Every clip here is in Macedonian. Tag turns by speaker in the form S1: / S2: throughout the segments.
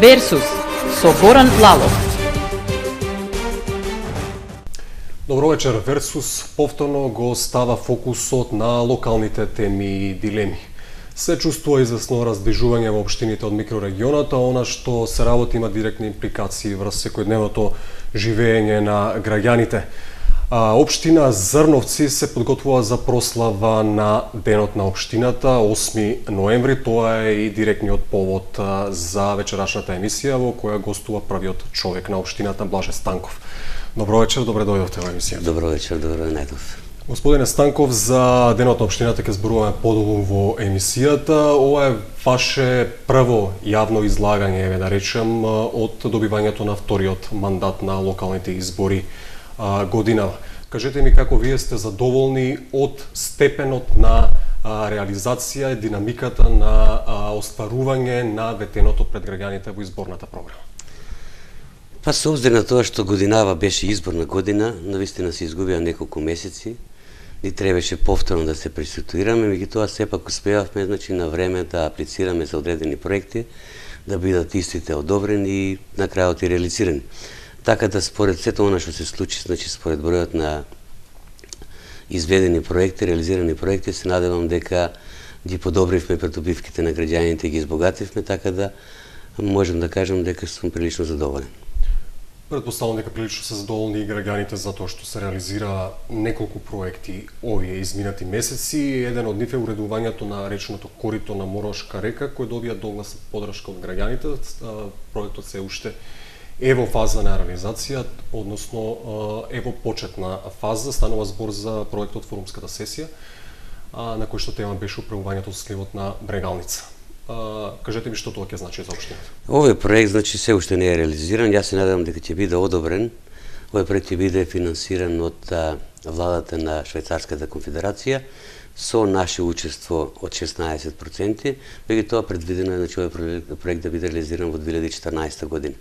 S1: Версус со Горан Лалов.
S2: Добро вечер, Версус повторно го става фокусот на локалните теми и дилеми. Се чувствува известно раздвижување во општините од микрорегионата, она што се работи има директни импликации врз секојдневното живење на граѓаните. Општина Зрновци се подготвува за прослава на Денот на општината, 8 ноември. Тоа е и директниот повод за вечерашната емисија во која гостува првиот човек на општината, Блаже Станков. Добро вечер, добре дојдовте во емисијата.
S3: Добро вечер, добро најдов.
S2: Господине Станков, за Денот на општината ќе зборуваме подолу во емисијата. Ова е ваше прво јавно излагање, да речем, од добивањето на вториот мандат на локалните избори годинава. Кажете ми како вие сте задоволни од степенот на реализација и динамиката на остварување на ветеното пред граѓаните во изборната програма?
S3: Па со обзир на тоа што годинава беше изборна година, навистина се изгубија неколку месеци, ни требаше повторно да се преситуираме, меѓутоа сепак успевавме на време да аплицираме за одредени проекти, да бидат истите одобрени и на крајот и реализирани. Така да според сето она што се случи, според бројот на изведени проекти, реализирани проекти, се надевам дека ги подобривме придобивките на граѓаните и ги избогативме, така да можем да кажем дека сум прилично задоволен.
S2: Предпоставам дека прилично се задоволни и граѓаните затоа што се реализира неколку проекти овие изминати месеци. Еден од нив е уредувањето на речното корито на Морошка река, кој добија догласна поддршка од граѓаните. Проектот се уште е во фаза на реализација, односно е во почетна фаза. Станува збор за проектот Форумската сесија, на кој што тема беше управувањето со сливот на Брегалница. Кажете ми што тоа ќе значи за општината?
S3: Овој проект се уште не е реализиран. Јас се надевам дека ќе биде одобрен. Овој проект ќе биде финансиран од владата на Швајцарската конфедерација со наше учество од 16%, меѓутоа предвидено е овој проект да биде реализиран во 2014 година.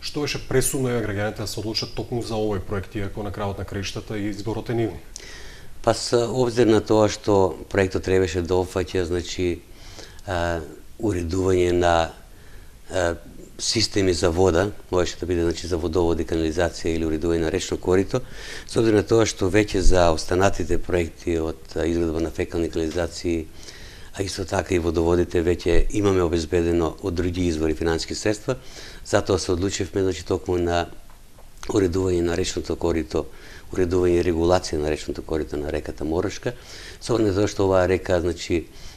S2: Што беше пресудно е граѓаните да се одлучат токму за овој проект, иако на крајот на краиштата и изборот е нивни?
S3: Па со обзир на тоа што проектот требаше да опфаќа, уредување на системи за вода, можеше да биде за водовод и канализација или уредување на речно корито, со обзир на тоа што веќе за останатите проекти од изградба на фекални канализации, а исто така и водоводите веќе имаме обезбедено од други извори финансиски средства, затоа се одлучивме токму на уредување на речното корито, уредување и регулација на речното корито на реката Морошка, со оглед на тоа што оваа река,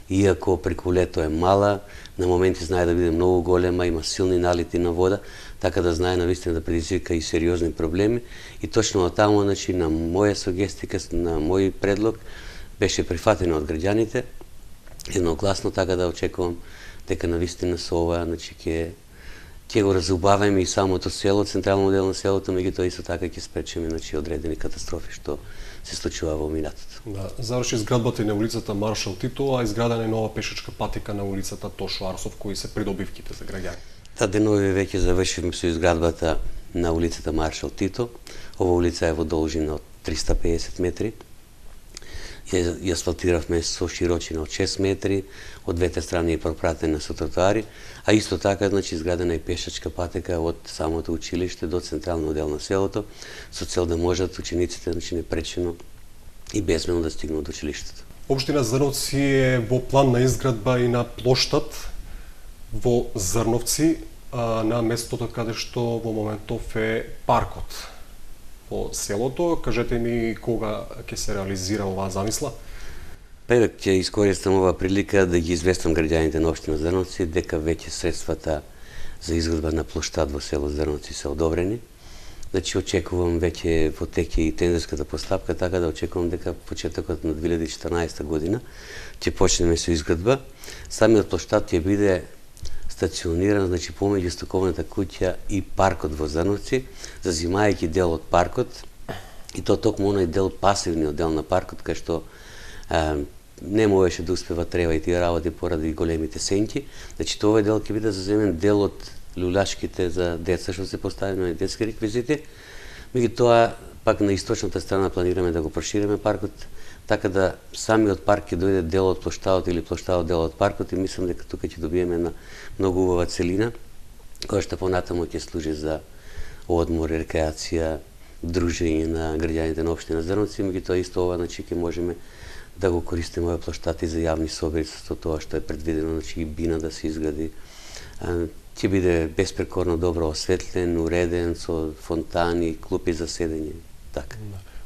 S3: иако преку лето е мала, на моменти знае да биде многу голема, има силни налити на вода, така да знае навистина да предизвика и сериозни проблеми. И точно од таму, на моја сугестика, на мој предлог, беше прифатено од граѓаните, едногласно, така да очекувам дека навистина со ова ќе го разубавиме и самото село, централно дел на селото, меѓутоа исто така ќе спречиме одредени катастрофи што се случува во минатото.
S2: Да, заврши изградбата и на улицата Маршал Тито, а изградена е нова пешачка патека на улицата Тошо Арсов, кои се придобивките за граѓани.
S3: Денови веќе завршивме со изградбата на улицата Маршал Тито. Ова улица е во должина од 350 метри. Ја асфалтиравме со широчина од 6 метри, од двете страни е пропратена со тротоари, а исто така изградена и пешачка патека од самото училиште до централно дел на селото, со цел да можат учениците непречено и безбедно да стигнат до училиштето.
S2: Општина Зрновци е во план на изградба и на плоштад во Зрновци, на местото каде што во моментов е паркот по селото. Кажете ми кога ќе се реализира оваа замисла?
S3: Пред ќе искористам оваа прилика да ги известам граѓаните на општина Зрновци дека веќе средствата за изградба на плоштад во село Зрновци се одобрени. Очекувам веќе во тек и тендерската постапка, така да очекувам дека почетокот на 2014 година ќе почнеме со изградба. Самиот плоштад ќе биде стациониран, помеѓу стоковната куќа и паркот во Зрновци, зазимајќи дел од паркот, и то токму оној дел, пасивниот дел на паркот, кај што не можеше да успева треба и тие работи поради големите сенки. Овој дел ќе биде заземен дел од люлашките за деца што се поставени на детски реквизити. Меѓутоа, пак на источната страна планираме да го прошириме паркот, така да самиот парк ќе дојде дел од плоштадот или плоштадот дел од паркот, и мислам дека тука ќе добиеме една многу убава целина која што понатаму ќе служи за одмор, рекреација, дружење на граѓаните на општина Зрновци, меѓутоа исто ова ќе можеме да го користиме овој плоштад и за јавни собори со тоа што е предвидено, и бина да се изгради. Ќе биде беспрекорно добро осветлен, уреден, со фонтани, клупи за седење, така.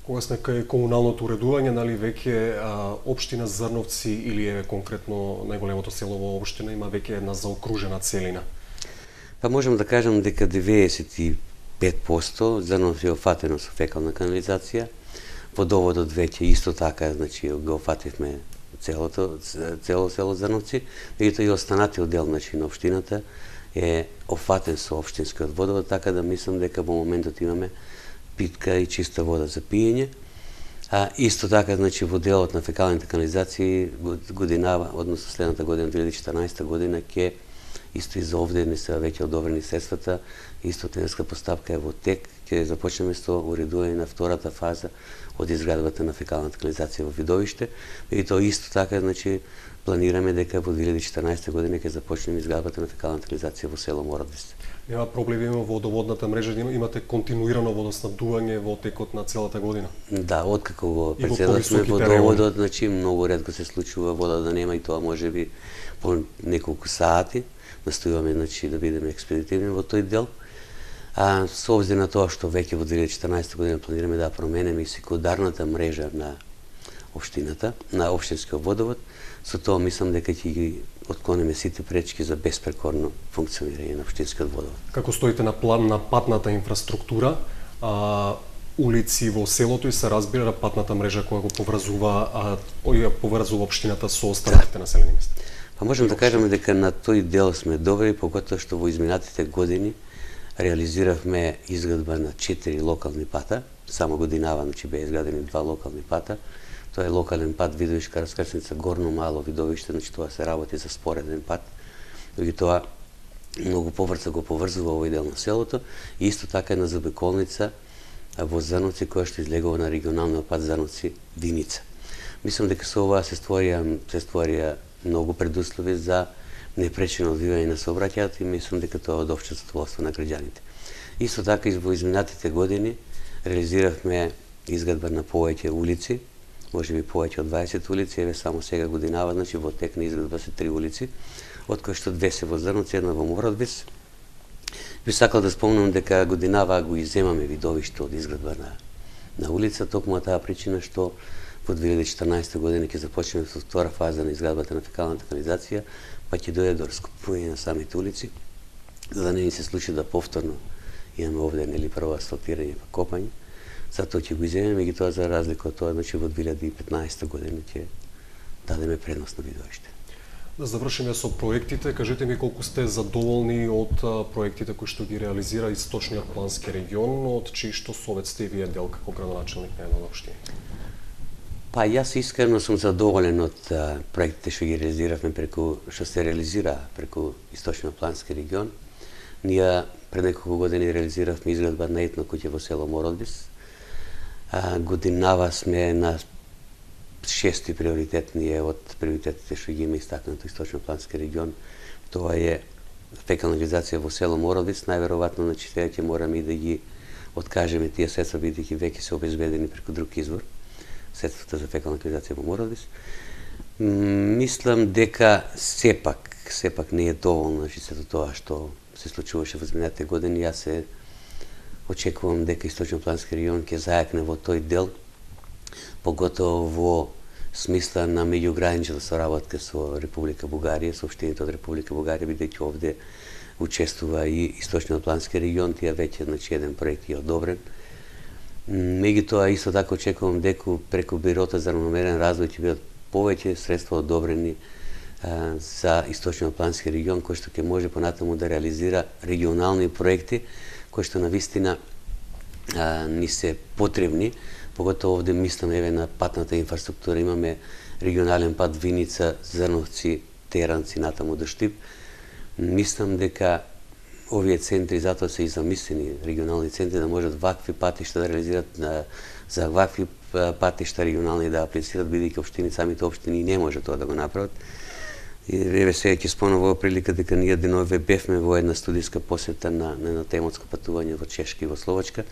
S2: Кога сме кај комуналното уредување, веќе општина Зрновци или конкретно најголемото село во општина има веќе една заокружена целина?
S3: Па можам да кажам дека 95% Зрновци е офатено со фекална канализација. Водоводот веќе исто така, го офативме цело село Зрновци, меѓутоа и останатиот дел на општината е офатен со општинскиот водовод, така да мислам дека во моментот имаме питка и чиста вода за пиење. Исто така, во делот на фекалните канализации годинава, односно следната година, 2014 година, ќе исто и за овде не се веќе одобрени средствата, исто тендерска поставка е во тек, ќе започнеме со уредување на втората фаза од изградбата на фекалната канализација во Видовиште, и тоа исто така, планираме дека во 2014 година ќе започнеме изградбата на фекалната канализација во село Мородис.
S2: Нема проблеми во водоводната мрежа, имате континуирано водоснабдување во текот на целата година?
S3: Да, откако го председавме водоводот, многу ретко се случува вода да нема, и тоа можеби по неколку сати. Настојуваме да бидеме експедитивни во тој дел. Со обзир на тоа што веќе во 2014 година планираме да променеме и секундарната мрежа на општината, на општинскиот водовод, со тоа мислам дека ќе ги отклониме сите пречки за беспрекорно функционирање на општинскиот водовод.
S2: Како стоите на план на патната инфраструктура, улици во селото и се разбира патната мрежа која го поврзува општината со останатите населени места?
S3: Па можем да кажеме дека на тој дел сме добри, поготоа што во изминатите години реализиравме изградба на 4 локални пата, само годинава беа изградени 2 локални пата. Тоа е локален пат Видовишка раскрсница Горно Мало Видовиште, тоа се работи за спореден пат. Тоа многу побрзо го поврзува овој дел на селото, и исто така една заобиколница во Зрновци која што излегува на регионалниот пат Зрновци Виница. Мислам дека со ова се створија многу предуслови за непречено одвивање на сообраќајот, и мислам дека тоа е од општо задоволство на граѓаните. Исто така и во изминатите години реализиравме изградба на повеќе улици, можеби повеќе од 20 улици, еве само сега годинава, во тек на изградба се 3 улици, од кои што 2 се во Зрновци, една во Мородис. Би сакал да спомнам дека годинава го иземаме Видовиште од изградба на улица, токму таа причина што во 2014 година ќе започнеме со втора фаза на изградбата на фекалната канализација, па ќе дојде до раскопување на самите улици, за да не ни се случи да повторно имаме овде прво асфалтирање па копање. Затоа ќе го иземеме, меѓутоа за разлика од тоа, во 2015 година ќе дадеме предност на Видовиште.
S2: Да завршиме со проектите. Кажете ми колку сте задоволни од проектите кои што ги реализира Источниот плански регион, од чиј што совет сте вие дел како градоначелник на една општина?
S3: Па јас искрено сум задоволен од проектите што ги реализиравме што се реализира преку Источниот плански регион. Ние пред неколку години реализиравме изградба на етно куќа во село Мородис. Годинава сме на 6 приоритетни од приоритетите што ги има истакнато Источниот плански регион. Тоа е фекална канализација во село Мородис. Најверојатно сега ќе мораме и да ги откажеме тие средства, бидејќи веќе се обезбедени преку друг извор, средствата за фекална канализација во Мородис. Мислам дека сепак не е доволно сето тоа што се случуваше во изминатите години. Јас се очекувам дека Источниот плански регион ќе зајакне во тој дел, поготово во смисла на меѓуграничната соработка со Република Бугарија, со општините од Република Бугарија, бидејќи овде учествува и Источниот плански регион, тие веќе еден проект е одобрен. Меѓутоа исто така очекувам дека преку Бирото за равномерен развој ќе бидат повеќе средства одобрени за Источниот плански регион, кој што ќе може понатаму да реализира регионални проекти кои што навистина ни се потребни, поготово овде мислам на патната инфраструктура. Имаме регионален пат Виница, Зрновци, Теранци, натаму до Штип. Мислам дека овие центри затоа се и замислени, регионални центри, да можат вакви патишта да реализират, за вакви патишта регионални да аплицират, бидејќи самите општини не може тоа да го направат. И еве сега ќе спомнам во прилика дека ние денове бевме во една студиска посета на едно тематско патување во Чешка и во Словачка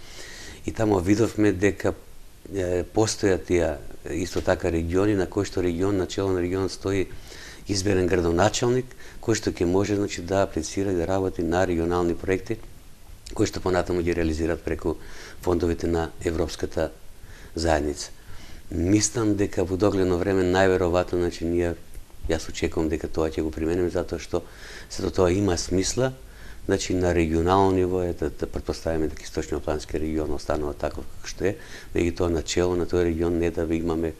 S3: и таму видовме дека постојат тие исто така региони на кои што на чело на регионот стои изберен градоначалник кој што ќе може да аплицира и да работи на регионални проекти кои што понатаму ги реализираат преку фондовите на Европската заедница. Мислам дека во догледно време најверојатно јас очекувам дека тоа ќе го примениме затоа што сето тоа има смисла, на регионално ниво да претпоставиме дека Источноплански регион останува таков како што е, меѓутоа начело на тој регион не да имаме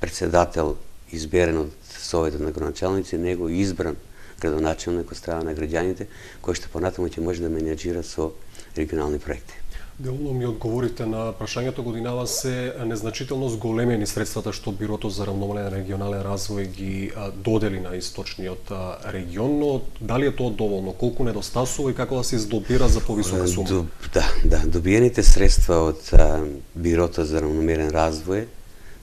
S3: председател изберен од Советот на градоначалници, него избран градоначалник од страна на граѓаните, кој што понатаму ќе може да менеџира со регионални проекти.
S2: Делно ми одговорите на прашањето, годинава се незначително зголемени средствата што Бирото за равномерен регионален развој ги додели на источниот регион, но дали е тоа доволно? Колку недостасува и како да се издобира за повисока сума?
S3: Да, добиените средства од Бирото за равномерен развој,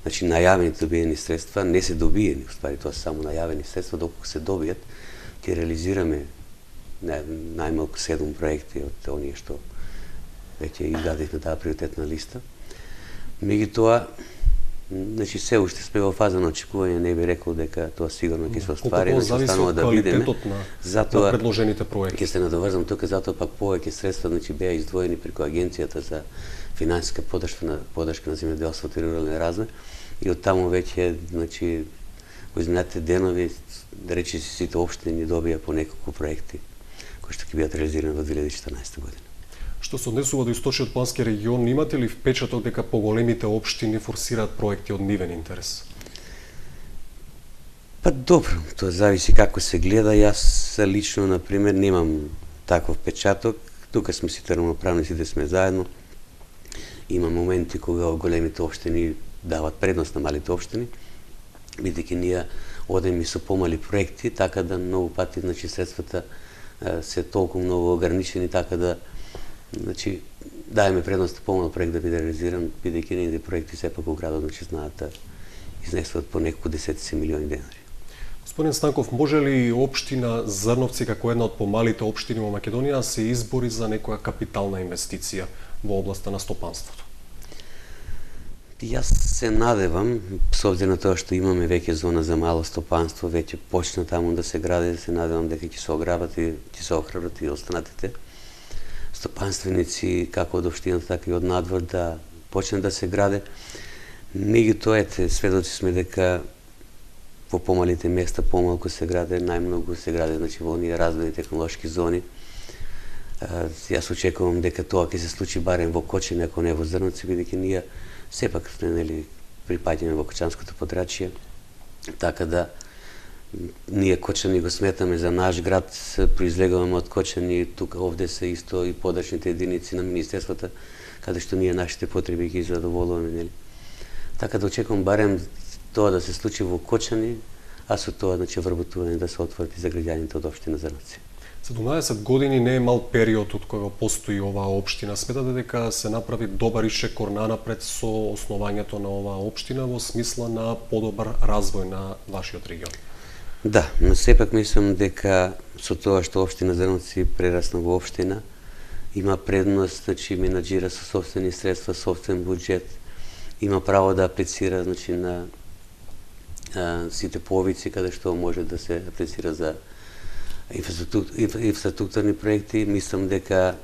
S3: најавените добиени средства не се добиени, уствари тоа се само најавени средства, доколку се добијат, ќе реализираме најмалку 7 проекти од оние што веќе издадивме таа приоритетна листа. Меѓутоа, се уште сме во фаза на очекување, не би рекол дека тоа сигурно ќе се оствари, останува да видиме.
S2: Затоа предложените проекти.
S3: Ќе се надоврзам тука, затоа пак повеќе средства беа издвоени преку Агенцијата за финансиска поддршка на земјоделството и рурален развој и од таму веќе, во изминатите денови, да речи сите општини добија по неколку проекти кои што ќе бидат реализирани во 2014 година.
S2: Што се однесува до Источниот плански регион, имате ли впечаток дека поголемите општини форсираат проекти од нивен интерес?
S3: Па добро, тоа зависи како се гледа. Јас лично, например, немам таков впечаток. Тука сме сите равноправни, сите сме заедно. Има моменти кога големите општини дават предност на малите општини, бидејќи ние одеме со помали проекти, така да многу пати средствата се толку многу ограничени, така да даеме предност помал проект да биде реализиран, бидејќи нейните проекти сепак во градот знаат да изнесуваат по неколку десетици милиони денари.
S2: Господин Станков, може ли општина Зрновци како една од помалите општини во Македонија се избори за некоја капитална инвестиција во областа на стопанството?
S3: Јас се надевам, со обзир на тоа што имаме веќе зона за мало стопанство, веќе почна таму да се гради, да се надевам дека ќе се охрабрат и останатите стопанственици, како од општината, така и од надвор, да почне да се граде. Меѓутоа, сведоци сме дека во помалите места помалку се граде, најмногу се граде во оние развојни технолошки зони. Јас очекувам дека тоа ќе се случи барем во Кочани, ако не во Зрновци, бидејќи ние сепак припаѓаме во Кочанското подрачје, така да ние Кочани го сметаме за наш град, произлегуваме од Кочани, тука овде се исто и подрачните единици на министерствата, каде што ние нашите потреби ги задоволуваме. Така да очекувам барем тоа да се случи во Кочани, а со тоа вработување да се отворат и за граѓаните од општина Зрновци.
S2: 17 години не е мал период од кога постои оваа општина. Сметате дека се направи добар ишекор нанапред со основањето на оваа општина во смисла на подобар развој на вашиот регион?
S3: Да, но сепак мислам дека со тоа што општина Зрновци прерасна во општина, има предност, менаџира со сопствени средства, сопствен буџет, има право да аплицира на сите повици каде што може да се аплицира за инфраструктурни проекти. Мислам дека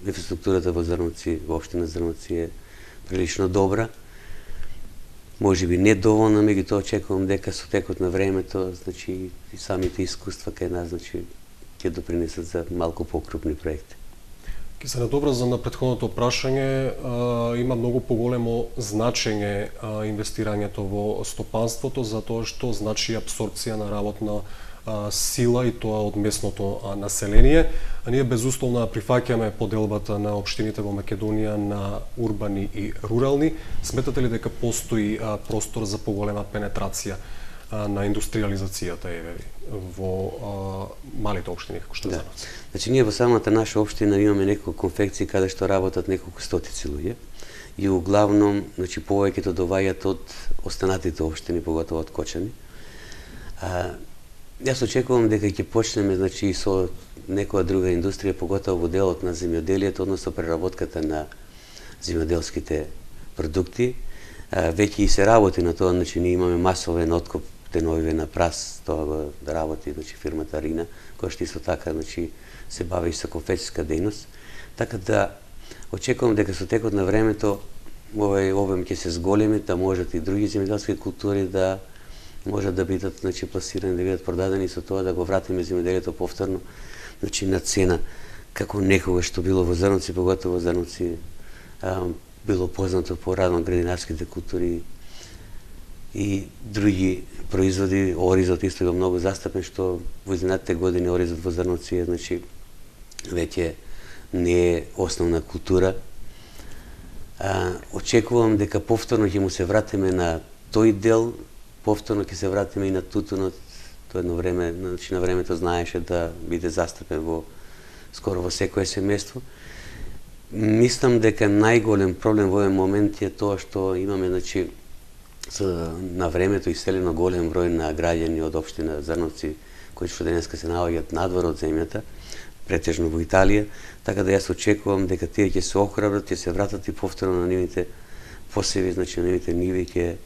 S3: инфраструктурата во Зрновци, во општина Зрновци е прилично добра. Можеби не доволно, меѓутоа очекувам дека со текот на времето, и самите искуства кај нас, ќе допринесат за малку покрупни проекти.
S2: Ке се надобразам на претходното прашање, има многу поголемо значење инвестирањето во стопанството, затоа што значи абсорбција на работна сила и тоа од местното население. А ние безусловно прифаќаме поделбата на општините во Македонија на урбани и рурални. Сметате ли дека постои простор за поголема пенетрација на индустриализацијата во малите општини како што Зрновци?
S3: Ние во самата наша општина имаме неколку конфекции каде што работат неколку стотици луѓе и углавном повеќето доваѓаат од останатите општини, поготово од Кочани. Јас очекувам дека ќе почнеме, значи, со некоја друга индустрија, поготово во делот на земјоделието, односно преработката на земјоделските продукти. Веќе и се работи на тоа, значи, ние имаме масовен откуп теновиве на прас, тоа го работи, значи, фирмата Рина, која што исто така, значи, се бави и со конфекцијска дејност. Така да очекувам дека со текот на времето овој обем ќе се зголеми, да можат и други земјоделски култури да можат да бидат, значи, пласирани, да бидат продадени, и со тоа да го вратиме земјоделието повторно, значи, на цена како некогаш што било во зрнуци, поготово во зрнуци било познато по рано градинарските култури и други производи. Оризот исто е многу застапен, што во изминатите години оризот во зрнуци е, значи, веќе не е основна култура. Очекувам дека повторно ќе му се вратиме на тој дел, повторно ќе се вратиме и на тутунот. Тоа едно време, значи, на времето знаеше да биде застапен во скоро во секое семејство. Мислам дека најголем проблем во овој момент е тоа што имаме, значи, на времето иселено голем број на граѓани од општина Зрновци, кои што денеска се наоѓаат надвор од земјата, претежно во Италија, така да јас очекувам дека тие ќе се охрабрат, ќе се вратат и повторно на нивните посеви, значи на нивните ниви, ќе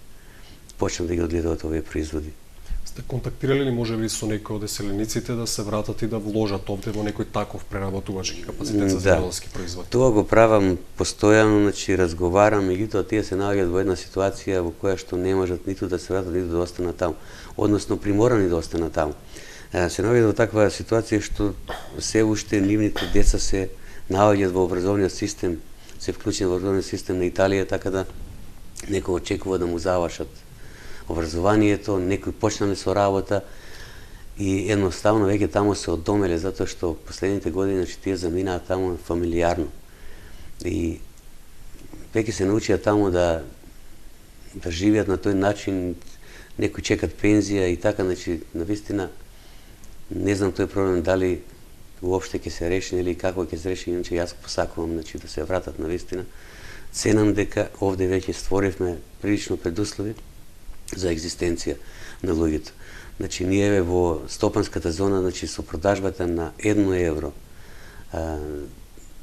S3: почнат да ги одгледуваат овие производи.
S2: Сте контактирали ли можеби со некои од еселениците да се вратат и да вложат овде во некој таков преработувачки капацитет за земјоделски производ?
S3: Тоа го правам постојано, значи разговарам, меѓутоа тие се наоѓаат во една ситуација во која што не можат ниту да се вратат, ниту да останат таму, односно приморани да останат таму. Се наоѓаат во таква ситуација што се уште нивните деца се наоѓаат во образовниот систем, се вклучени во образовниот систем на Италија, така да некој очекува да му завршат образованието, некои почнале со работа и едноставно веќе таму се оддомеле, затоа што последните години, значи, тие заминаа таму фамилиарно. И веќе се научија таму да живеат на тој начин, некои чекат пензија и така, значи, навистина не знам тој проблем дали уопште ќе се реши или како ќе се реши, иначе јас посакувам, значи, да се вратат навистина. Ценам дека овде веќе створивме прилично предуслови за екзистенција на луѓето. Значи, ние во стопанската зона, значи, со продажбата на 1 евро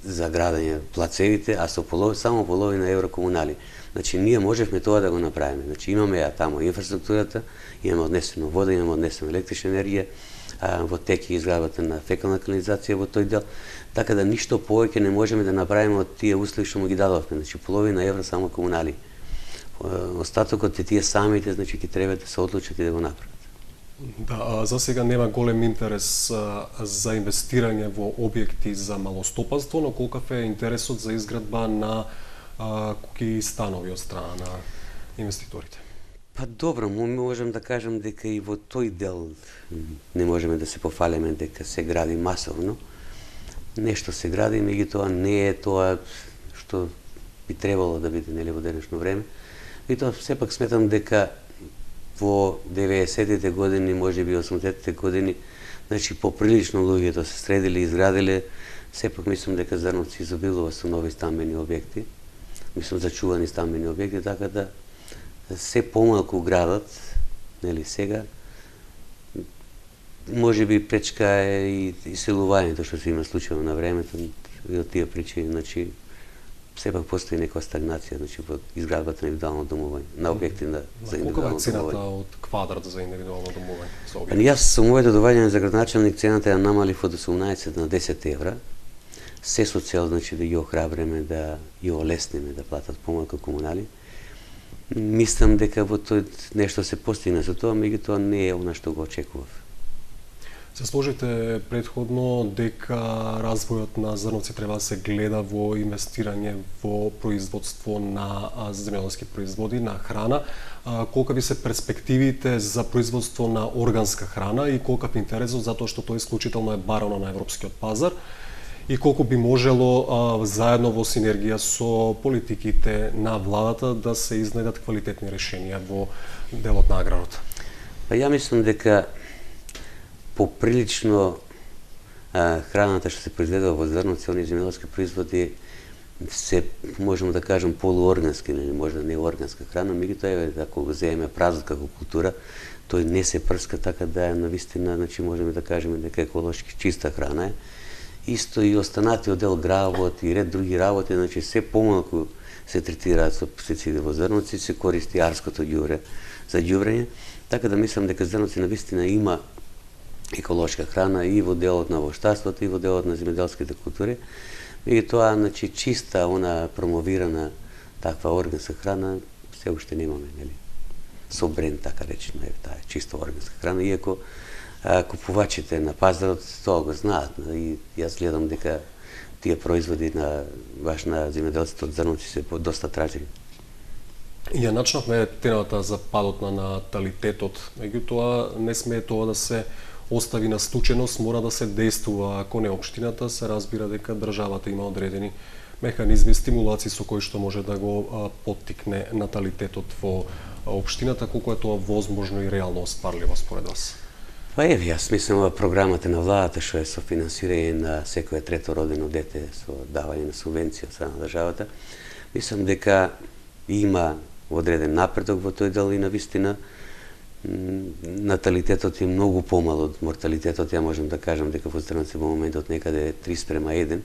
S3: за градење плацевите, а со само половина евро комунали. Значи, ние можевме тоа да го направиме. Значи, имаме ја таму инфраструктурата, имаме однесено вода, имаме однесено електрична енергија, во тек и изградбата на фекална канализација во тој дел, така да ништо повеќе не можеме да направиме од тие услови што му ги дадовме. Значи, половина евро само комунали. Остатокот е тие самите, значи, ќе треба да се одлучат и да го направат.
S2: Да, за сега нема голем интерес за инвестирање во објекти за малостопанство, но колкав е интересот за изградба на куќи и станови од страна на инвеститорите?
S3: Па добро, можем да кажем дека и во тој дел не можеме да се пофалиме дека се гради масовно. Нешто се гради, меѓутоа не е тоа што би требало да биде, нели, во денешно време. И тоа сепак сметам дека во 90-тите години, можеби 80-тите години, значи поприлично луѓето се средиле и изградиле. Сепак мислам дека Зрновци изобилува со нови стамбени објекти, мислам зачувани стамбени објекти, така да се помалку градат, нели, сега. Можеби пречка е и иселувањето што се има случајно на времето, и од тие причини, значи, сепак постои некоја стагнација, значи, во изградбата на индивидуално домување, на објекти за индивидуално домување.
S2: Колка е цената од квадрат за индивидуално домување?
S3: Јас со моето доаѓање за градоначалник цената ја намалив од 18 на 10 евра, се со цел, значи, да ги охрабреме, да ги олесниме да платат помалку комунали. Мислам дека во тој нешто се постигна со тоа, меѓутоа не е она што го очекував.
S2: Се сложите предходно дека развојот на Зрновци треба да се гледа во инвестирање во производство на земјоделски производи, на храна. Колка би се перспективите за производство на органска храна и колкав интересот, затоа што тоа исклучително е барано на европскиот пазар, и колку би можело заедно во синергија со политиките на владата да се изнајдат квалитетни решенија во делот на аграрот?
S3: Па ја мислам дека поприлично храната што се произведува во Зрновци, оние земјоделски производи, се, можемо да кажем, полуоргански, или можда не органска храна, меѓутоа, ако го земеме празот како култура, тој не се прска, така да е навистина, значи можеме да кажеме дека еколошки чиста храна е. Исто и останатиот дел гравот и ред други работи, значи се помалку се третираат со пестициди во зрноци, се користи арското ѓубре за ѓубрење, така да мислам дека зрноци навистина има еколошка храна и во делот на воштарството и во делот на земјоделските култури. Меѓутоа, значи чиста, она промовирана таква органска храна се уште немаме, нели? Со бренд, така речено, е таа чиста органска храна, иако купувачите на пазарот тоа го знаат, и јас гледам дека тие производи на баш на земјоделците од зрноци се доста тражени.
S2: Ја начнавме темата за падот на наталитетот, меѓутоа не смее тоа да се остави на случајност, мора да се действува. Ако не општината, се разбира дека државата има одредени механизми, стимулации со кои што може да го поттикне наталитетот во општината, колку е тоа возможно и реално остварливо според вас?
S3: Па еве, јас мислам ова програмата на владата што е со финансирање на секое трето родено дете со давање на субвенција од страна на државата, мислам дека има одреден напредок во тој дел и навистина наталитетот е многу помал од морталитетот. Ја можам да кажам дека во Зрноци во моментот некаде е 3:1,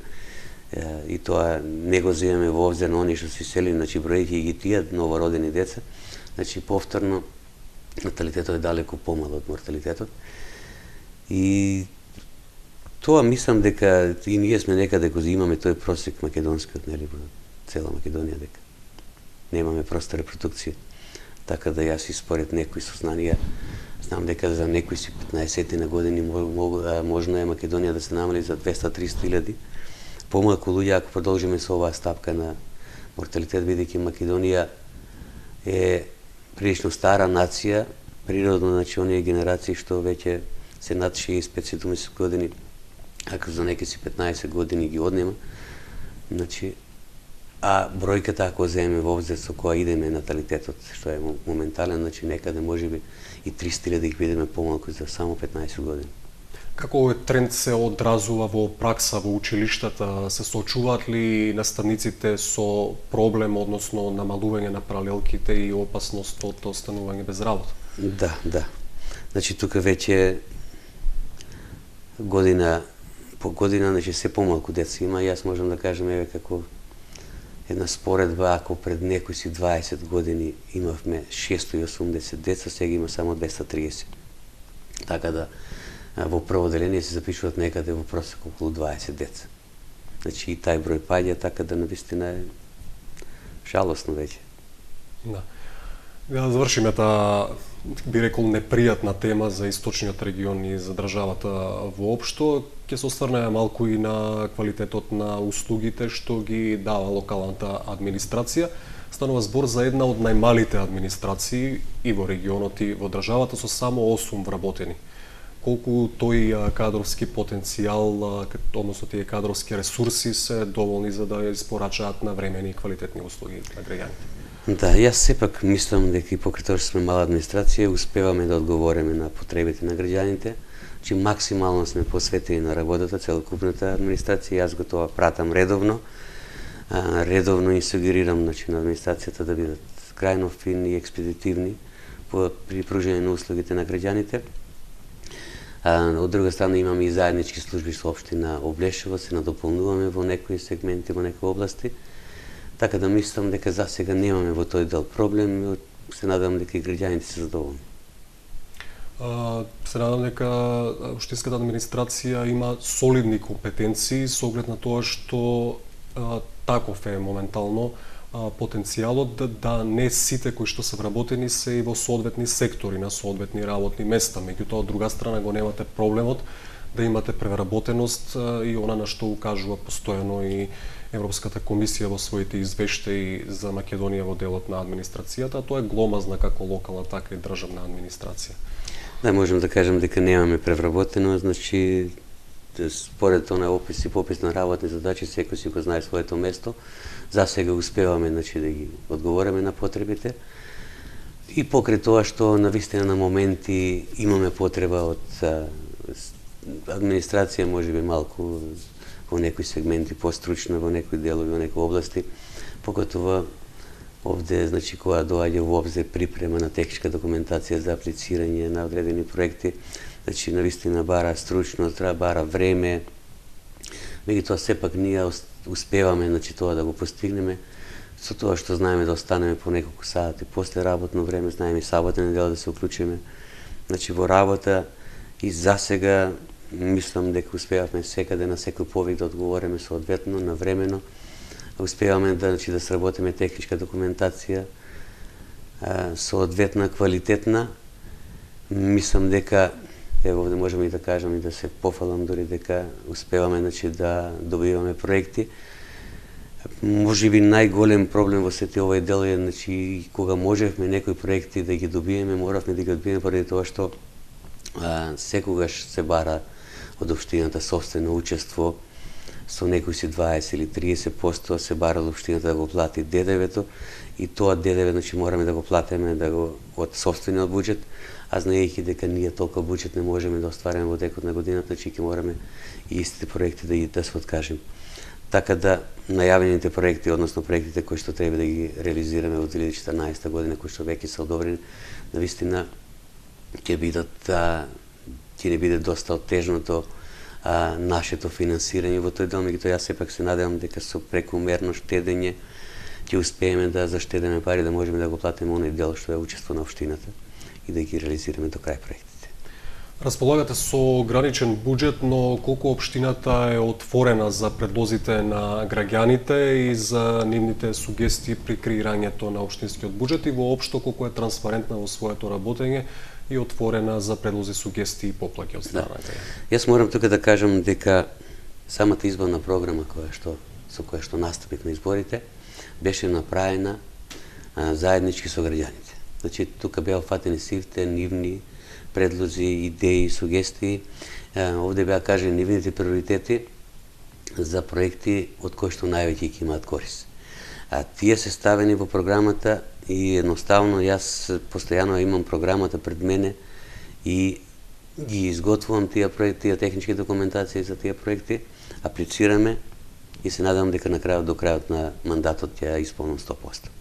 S3: и тоа не го земеме во обзир на оние што се сели, значи бројќи ги тие новородени деца, значи повторно наталитетот е далеку помал од морталитетот. И тоа мислам дека и ние сме некаде го имаме тој просек македонскиот, нели, во цела Македонија, дека немаме проста репродукција. Така да јас и според некои сознанија знам дека за некои си 15 на години можно е Македонија да се намали за 200-300 илјади. Помалку луѓе ако продолжиме со оваа стапка на морталитет, бидејќи Македонија е прилично стара нација, природно, значи оние генерации што веќе се над 65-70 години, ако за неки си 15 години ги однема, значи, а бројката ако земеме во обзир со која идеме наталитетот, што е моментален, значи некаде можеби и 300.000 ги видиме помалку за само 15 години.
S2: Како овој тренд се одразува во пракса во училиштата? Се соочуваат ли наставниците со проблем, односно намалување на паралелките и опасност од останување без работа?
S3: Да, да. Значи тука веќе година по година, значи се помалку деца има. Јас можам да кажам еве како една споредба, ако пред некои си 20 години имавме 680 деца, сега има само 230. Така да во прво деление се запишуваат некаде во просек околу 20 деца. Значи и тај број паѓа, така да навистина е жалосно веќе.
S2: Да. Да завршиме таа, би рекол, непријатна тема за источниот регион и за државата воопшто. Ќе се осврнеме малку и на квалитетот на услугите што ги дава локалната администрација. Станува збор за една од најмалите администрации и во регионот и во државата со само 8 вработени. Колку тој кадровски потенцијал, односно тие кадровски ресурси се доволни за да испорачаат навремени и квалитетни услуги на граѓаните?
S3: Да, јас сепак мислам дека и покрај тоа што сме мала администрација, успеваме да одговориме на потребите на граѓаните. Значи максимално сме посветени на работата, целокупната администрација, јас го тоа пратам редовно. Редовно и сугерирам, значи, на администрацијата да бидат крајно фини и експедитивни при пружење на услугите на граѓаните. Од друга страна имаме и заеднички служби со општина Облешево, се надополнуваме во некои сегменти, во некои области. Така да мислам дека за сега немаме во тој дел проблем, се надам дека и граѓаните се задоволни.
S2: Се надам дека општинската администрација има солидни компетенции со оглед на тоа што таков е моментално потенцијалот да не сите кои што се вработени се и во соодветни сектори на соодветни работни места. Меѓутоа, од друга страна го немате проблемот да имате превработеност и она на што укажува постојано и Европската комисија во своите извештаи за Македонија во делот на администрацијата, тоа е гломазна како локална, така и државна администрација.
S3: Да, можем да кажем дека немаме превработено, значи според она опис и попис на работни задачи, секој си го знае своето место. За сега успеваме, значи, да ги одговориме на потребите. И покрај тоа што навистина на моменти имаме потреба од администрација, можеби малку во некои сегменти постручно, во некои делови, во некои области, покотува овде, значи, кога доаѓа во обзир припрема на техничка документација за аплицирање на одредени проекти, значи, навистина бара стручност, бара време, меѓутоа сепак ние успеваме, значи, тоа да го постигнеме, со тоа што знаеме да останеме по неколку сати после работно време, знаеме и сабота недела да се уклучиме, значи, во работа, и засега мислам дека успевавме секаде на секој повик да одговориме соодветно, навремено, успеваме да, значи, да сработиме техничка документација соодветна, квалитетна. Мислам дека, ево овде можеме и да кажам и да се пофалам дори дека успеваме, значи, да добиваме проекти. Може би најголем проблем во сите овој дел е, значи, кога можевме некои проекти да ги добиеме, моравме да ги одбиеме поради тоа што секогаш се бара од општината собствено учество, со некои си 20 или 30% се бара од општината да го плати ДДВ-то, и тоа ДДВ, значи, мораме да го платиме од собствениот буџет, а знаејќи дека ние толку буџет не можеме да оствариме во текот на годината, значи ќе мораме и истите проекти да се откажем. Така да најавените проекти, односно проектите кои што треба да ги реализираме во 2014 година, кои што веќе се одобрени, навистина ќе не биде доста оттежното нашето финансирање во тој дел, меѓутоа јас сепак се надевам дека со прекумерно штедење ќе успееме да заштедеме пари, да можеме да го платиме оној дел што е учество на општината и да ги реализираме до крај проектите.
S2: Располагате со ограничен буџет, но колку општината е отворена за предлозите на граѓаните и за нивните сугестии при креирањето на општинскиот буџет, и воопшто колку е транспарентна во своето работење и отворена за предлози, сугестии и поплаки од страна.
S3: Јас морам тука да кажам дека самата изборна програма со која што настапив на изборите беше направена заеднички со граѓаните. Значи, тука беа фатени сите нивни предлози, идеи, сугестии. Овде беа кажани нивните приоритети за проекти од кои што највеќе ќе имаат корис. Тие се ставени во програмата и едноставно јас постојано имам програмата пред мене и ги изготвувам тие проекти, тие технички документации за тие проекти, аплицираме и се надевам дека на крајот, до крајот на мандатот ќе ја исполнам 100%.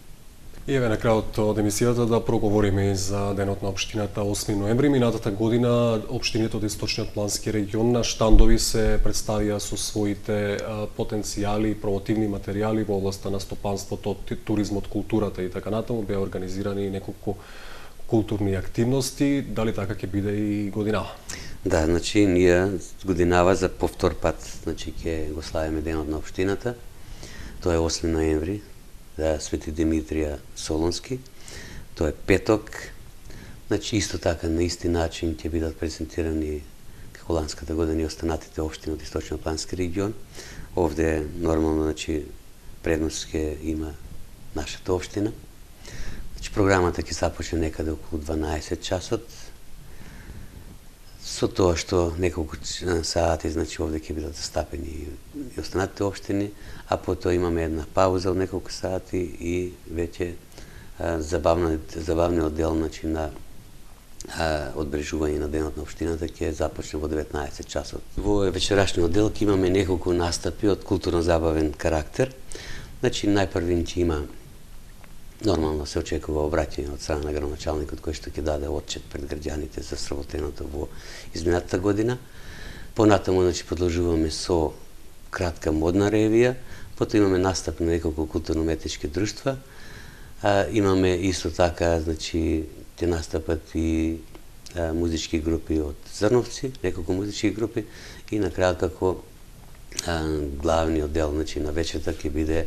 S2: И еве на крајот од емисијата да проговориме и за денот на општината 8 ноември. Минатата година општините од Источниот плански регион на штандови се представија со своите потенцијали и промотивни материјали во областа на стопанството, туризмот, културата и така натаму. Беа организирани неколку културни активности. Дали така ќе биде и годинава?
S3: Да, значи ние годинава за повтор пат, значи ќе го славиме денот на општината. Тоа е 8 ноември. Свети Димитрија Солонски. Тоа е петок. Значи, исто така, на исти начин ќе бидат презентирани како ланската година и останатите општини од Источниот плански регион. Овде, нормално, значи, предност ќе има нашата општина. Значи, програмата ќе започне некаде околу 12 часот. Со тоа што неколку сати, значи, овде ќе бидат застапени и останатите општини, а потоа имаме една пауза од неколку сати и веќе забавниот дел, значи, на одбрежување на денот на општината ќе започне во 19 часот. Во вечерашниот дел ќе имаме неколку настапи од културно-забавен карактер. Значи, најпрвин ќе има, нормално се очекува обраќање од страна на градоначалникот кој што ќе даде отчет пред граѓаните за сработеното во изминатата година. Понатаму, значи, продолжуваме со кратка модна ревија, потоа имаме настап на неколку културно-уметнички друштва, имаме исто така, значи, ќе настапат и музички групи од Зрновци, неколку музички групи, и на крај како главниот дел, значи, на вечерта ќе биде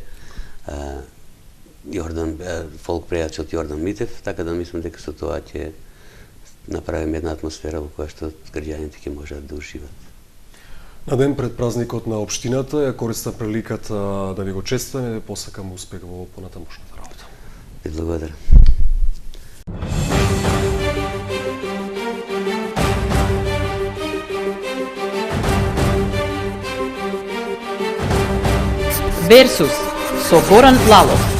S3: фолк прејач од Јордан Митев, така да мислам дека со тоа ќе направиме една атмосфера во која што граѓаните ќе можат да уживат.
S2: На ден пред празникот на општината ја користам приликата да ви го честитам и да посакам успех во понатамошната работа.
S3: Ви благодарам.
S1: Версус со Горан Лалов.